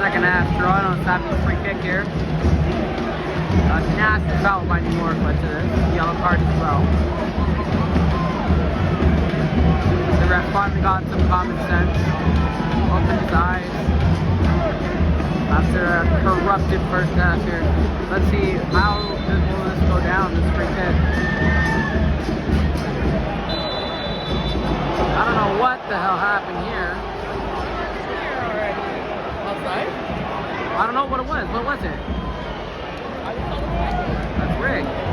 Second half draw on Savvy's free kick here. Nasty foul by New York, but yellow card as well. The ref finally got some common sense, opened his eyes after a corrupted first half here. Let's see how will this go down, this free kick. I don't know what the hell happened here. I don't know what it was. What was it? That's rigged.